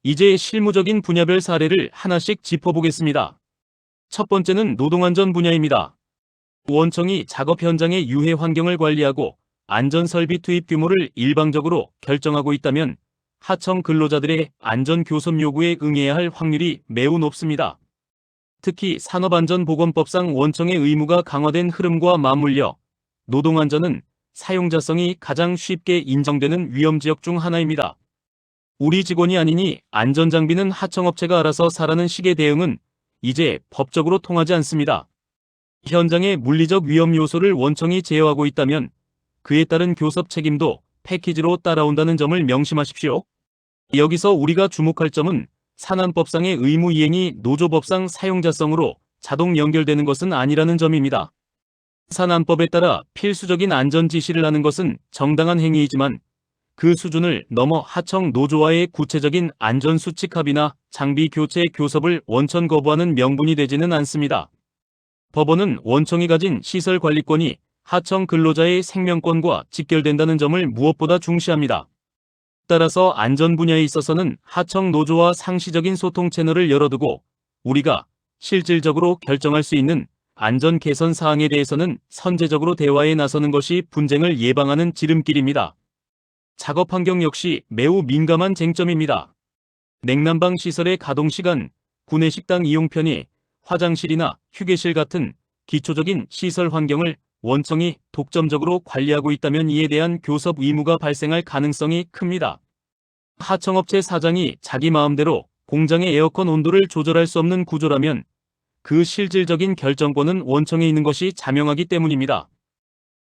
이제 실무적인 분야별 사례를 하나씩 짚어보겠습니다. 첫 번째는 노동안전 분야입니다. 원청이 작업 현장의 유해 환경을 관리하고 안전설비 투입 규모를 일방적으로 결정하고 있다면 하청 근로자들의 안전교섭 요구에 응해야 할 확률이 매우 높습니다. 특히 산업안전보건법상 원청의 의무가 강화된 흐름과 맞물려 노동안전은 사용자성이 가장 쉽게 인정되는 위험지역 중 하나입니다. 우리 직원이 아니니 안전장비는 하청업체가 알아서 사라는 식의 대응은 이제 법적으로 통하지 않습니다. 현장의 물리적 위험 요소를 원청이 제어하고 있다면 그에 따른 교섭 책임도 패키지로 따라온다는 점을 명심하십시오. 여기서 우리가 주목할 점은 산안법상의 의무 이행이 노조법상 사용자성으로 자동 연결되는 것은 아니라는 점입니다. 산안법에 따라 필수적인 안전 지시를 하는 것은 정당한 행위이지만 그 수준을 넘어 하청 노조와의 구체적인 안전수칙 합의나 장비 교체 교섭을 원천 거부하는 명분이 되지는 않습니다. 법원은 원청이 가진 시설 관리권이 하청 근로자의 생명권과 직결된다는 점을 무엇보다 중시합니다. 따라서 안전 분야에 있어서는 하청 노조와 상시적인 소통 채널을 열어두고 우리가 실질적으로 결정할 수 있는 안전 개선 사항에 대해서는 선제적으로 대화에 나서는 것이 분쟁을 예방하는 지름길입니다. 작업 환경 역시 매우 민감한 쟁점입니다. 냉난방 시설의 가동시간, 구내식당 이용 편의, 화장실이나 휴게실 같은 기초적인 시설 환경을 원청이 독점적으로 관리하고 있다면 이에 대한 교섭 의무가 발생할 가능성이 큽니다. 하청업체 사장이 자기 마음대로 공장의 에어컨 온도를 조절할 수 없는 구조라면 그 실질적인 결정권은 원청에 있는 것이 자명하기 때문입니다.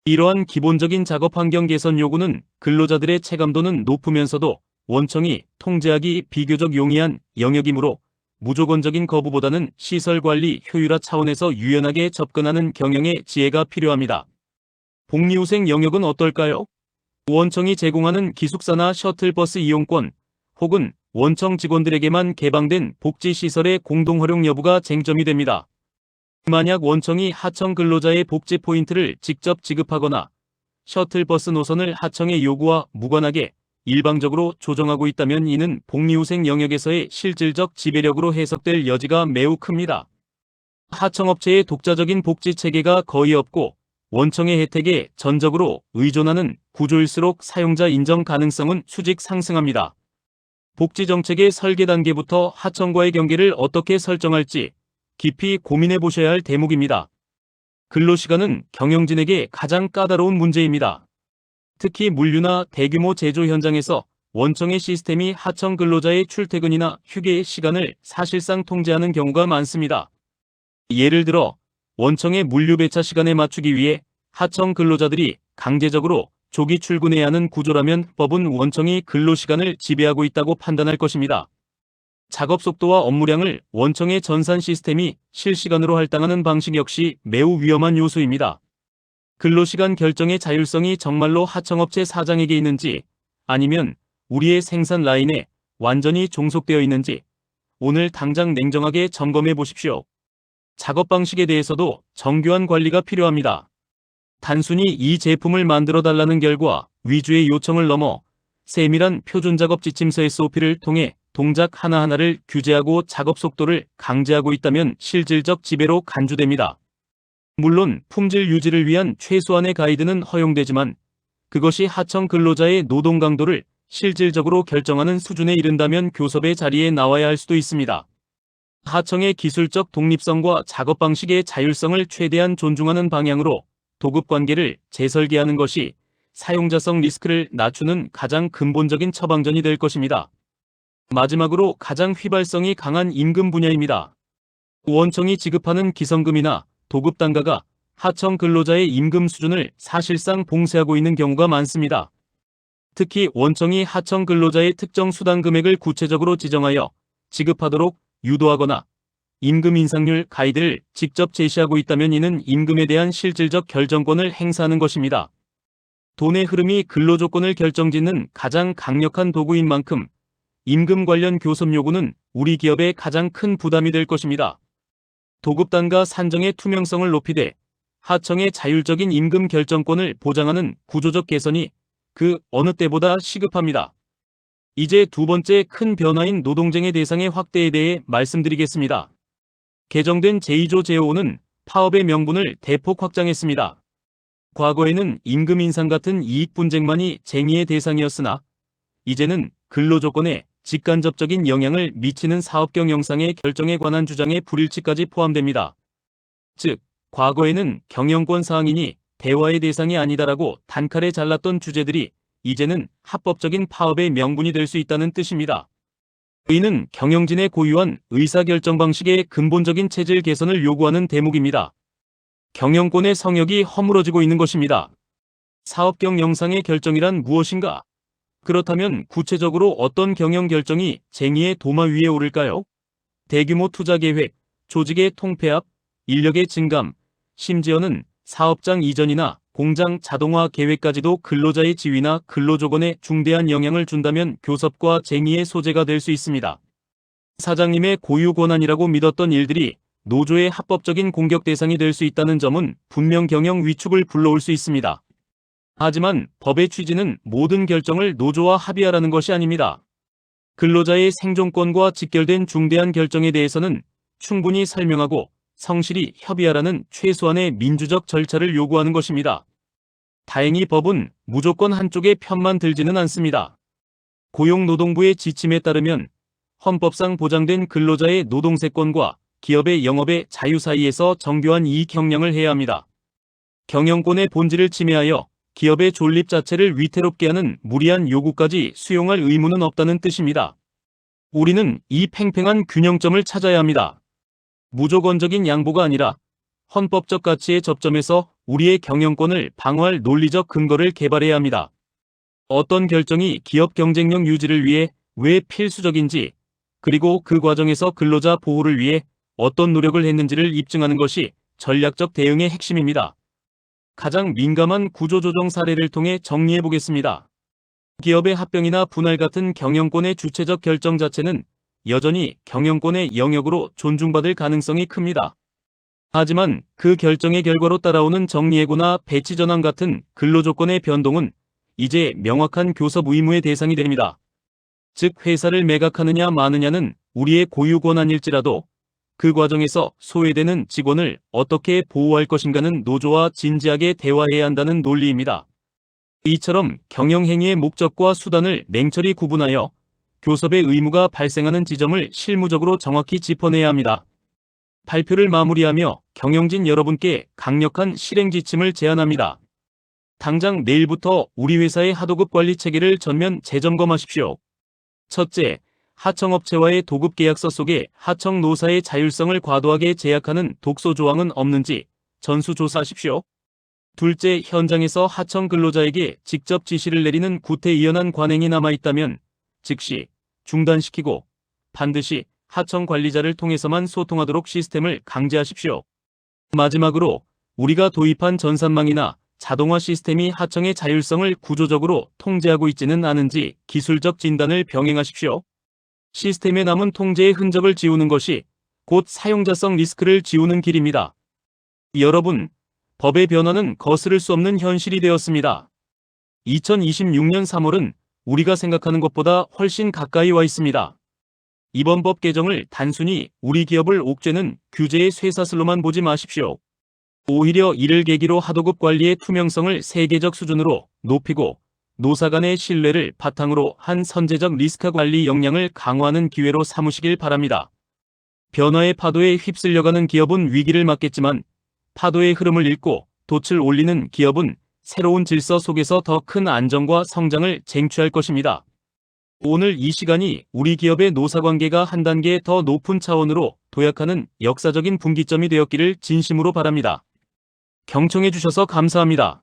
이러한 기본적인 작업 환경 개선 요구는 근로자들의 체감도는 높으면서도 원청이 통제하기 비교적 용이한 영역이므로 무조건적인 거부보다는 시설관리 효율화 차원에서 유연하게 접근하는 경영의 지혜가 필요합니다. 복리후생 영역은 어떨까요? 원청이 제공하는 기숙사나 셔틀버스 이용권 혹은 원청 직원들에게만 개방된 복지시설의 공동활용 여부가 쟁점이 됩니다. 만약 원청이 하청 근로자의 복지 포인트를 직접 지급하거나 셔틀버스 노선을 하청의 요구와 무관하게 일방적으로 조정하고 있다면 이는 복리후생 영역에서의 실질적 지배력으로 해석될 여지가 매우 큽니다. 하청업체의 독자적인 복지 체계가 거의 없고 원청의 혜택에 전적으로 의존하는 구조일수록 사용자 인정 가능성은 수직 상승합니다. 복지정책의 설계 단계부터 하청과의 경계를 어떻게 설정할지 깊이 고민해 보셔야 할 대목입니다. 근로시간은 경영진에게 가장 까다로운 문제입니다. 특히 물류나 대규모 제조 현장에서 원청의 시스템이 하청 근로자의 출퇴근이나 휴게의 시간을 사실상 통제하는 경우가 많습니다. 예를 들어 원청의 물류 배차 시간에 맞추기 위해 하청 근로자들이 강제적으로 조기 출근해야 하는 구조라면 법은 원청이 근로시간을 지배하고 있다고 판단할 것입니다. 작업 속도와 업무량을 원청의 전산 시스템이 실시간으로 할당하는 방식 역시 매우 위험한 요소입니다. 근로시간 결정의 자율성이 정말로 하청업체 사장에게 있는지 아니면 우리의 생산 라인에 완전히 종속되어 있는지 오늘 당장 냉정하게 점검해 보십시오. 작업 방식에 대해서도 정교한 관리가 필요합니다. 단순히 이 제품을 만들어 달라는 결과 위주의 요청을 넘어 세밀한 표준 작업 지침서 SOP를 통해 동작 하나하나를 규제하고 작업 속도를 강제하고 있다면 실질적 지배로 간주됩니다. 물론 품질 유지를 위한 최소한의 가이드는 허용되지만 그것이 하청 근로자의 노동 강도를 실질적으로 결정하는 수준에 이른다면 교섭의 자리에 나와야 할 수도 있습니다. 하청의 기술적 독립성과 작업 방식의 자율성을 최대한 존중하는 방향으로 도급 관계를 재설계하는 것이 사용자성 리스크를 낮추는 가장 근본적인 처방전이 될 것입니다. 마지막으로 가장 휘발성이 강한 임금 분야입니다. 원청이 지급하는 기성금이나 도급 단가가 하청 근로자의 임금 수준을 사실상 봉쇄하고 있는 경우가 많습니다. 특히 원청이 하청 근로자의 특정 수당 금액을 구체적으로 지정하여 지급하도록 유도하거나 임금 인상률 가이드를 직접 제시하고 있다면 이는 임금에 대한 실질적 결정권을 행사하는 것입니다. 돈의 흐름이 근로조건을 결정짓는 가장 강력한 도구인 만큼 임금 관련 교섭 요구는 우리 기업의 가장 큰 부담이 될 것입니다. 도급단가 산정의 투명성을 높이되 하청의 자율적인 임금 결정권을 보장하는 구조적 개선이 그 어느 때보다 시급합니다. 이제 두 번째 큰 변화인 노동쟁의 대상의 확대에 대해 말씀드리겠습니다. 개정된 제2조 제5는 파업의 명분을 대폭 확장했습니다. 과거에는 임금 인상 같은 이익 분쟁만이 쟁의의 대상이었으나 이제는 근로조건에 직간접적인 영향을 미치는 사업 경영상의 결정에 관한 주장의 불일치까지 포함됩니다. 즉, 과거에는 경영권 사항이니 대화의 대상이 아니다라고 단칼에 잘랐던 주제들이 이제는 합법적인 파업의 명분이 될 수 있다는 뜻입니다. 이는 경영진의 고유한 의사결정 방식의 근본적인 체질 개선을 요구하는 대목입니다. 경영권의 성역이 허물어지고 있는 것입니다. 사업 경영상의 결정이란 무엇인가? 그렇다면 구체적으로 어떤 경영 결정이 쟁의의 도마 위에 오를까요? 대규모 투자 계획, 조직의 통폐합, 인력의 증감, 심지어는 사업장 이전이나 공장 자동화 계획까지도 근로자의 지위나 근로조건에 중대한 영향을 준다면 교섭과 쟁의의 소재가 될 수 있습니다. 사장님의 고유 권한이라고 믿었던 일들이 노조의 합법적인 공격 대상이 될 수 있다는 점은 분명 경영 위축을 불러올 수 있습니다. 하지만 법의 취지는 모든 결정을 노조와 합의하라는 것이 아닙니다. 근로자의 생존권과 직결된 중대한 결정에 대해서는 충분히 설명하고 성실히 협의하라는 최소한의 민주적 절차를 요구하는 것입니다. 다행히 법은 무조건 한쪽의 편만 들지는 않습니다. 고용노동부의 지침에 따르면 헌법상 보장된 근로자의 노동세권과 기업의 영업의 자유 사이에서 정교한 이익 형량을 해야 합니다. 경영권의 본질을 침해하여 기업의 존립 자체를 위태롭게 하는 무리한 요구까지 수용할 의무는 없다는 뜻입니다. 우리는 이 팽팽한 균형점을 찾아야 합니다. 무조건적인 양보가 아니라 헌법적 가치의 접점에서 우리의 경영권을 방어할 논리적 근거를 개발해야 합니다. 어떤 결정이 기업 경쟁력 유지를 위해 왜 필수적인지, 그리고 그 과정에서 근로자 보호를 위해 어떤 노력을 했는지를 입증하는 것이 전략적 대응의 핵심입니다. 가장 민감한 구조조정 사례를 통해 정리해 보겠습니다. 기업의 합병이나 분할 같은 경영권의 주체적 결정 자체는 여전히 경영권의 영역으로 존중받을 가능성이 큽니다. 하지만 그 결정의 결과로 따라오는 정리해고나 배치 전환 같은 근로조건의 변동은 이제 명확한 교섭 의무의 대상이 됩니다. 즉, 회사를 매각하느냐 마느냐는 우리의 고유 권한일지라도 그 과정에서 소외되는 직원을 어떻게 보호할 것인가는 노조와 진지하게 대화해야 한다는 논리입니다. 이처럼 경영행위의 목적과 수단을 냉철히 구분하여 교섭의 의무가 발생하는 지점을 실무적으로 정확히 짚어내야 합니다. 발표를 마무리하며 경영진 여러분께 강력한 실행 지침을 제안합니다. 당장 내일부터 우리 회사의 하도급 관리 체계를 전면 재점검하십시오. 첫째, 하청업체와의 도급 계약서 속에 하청 노사의 자율성을 과도하게 제약하는 독소 조항은 없는지 전수조사하십시오. 둘째, 현장에서 하청 근로자에게 직접 지시를 내리는 구태의연한 관행이 남아있다면 즉시 중단시키고 반드시 하청 관리자를 통해서만 소통하도록 시스템을 강제하십시오. 마지막으로 우리가 도입한 전산망이나 자동화 시스템이 하청의 자율성을 구조적으로 통제하고 있지는 않은지 기술적 진단을 병행하십시오. 시스템에 남은 통제의 흔적을 지우는 것이 곧 사용자성 리스크를 지우는 길입니다. 여러분, 법의 변화는 거스를 수 없는 현실이 되었습니다. 2026년 3월은 우리가 생각하는 것보다 훨씬 가까이 와 있습니다. 이번 법 개정을 단순히 우리 기업을 옥죄는 규제의 쇠사슬로만 보지 마십시오. 오히려 이를 계기로 하도급 관리의 투명성을 세계적 수준으로 높이고 노사 간의 신뢰를 바탕으로 한 선제적 리스크 관리 역량을 강화하는 기회로 삼으시길 바랍니다. 변화의 파도에 휩쓸려가는 기업은 위기를 맞겠지만 파도의 흐름을 읽고 돛을 올리는 기업은 새로운 질서 속에서 더 큰 안정과 성장을 쟁취할 것입니다. 오늘 이 시간이 우리 기업의 노사관계가 한 단계 더 높은 차원으로 도약하는 역사적인 분기점이 되었기를 진심으로 바랍니다. 경청해 주셔서 감사합니다.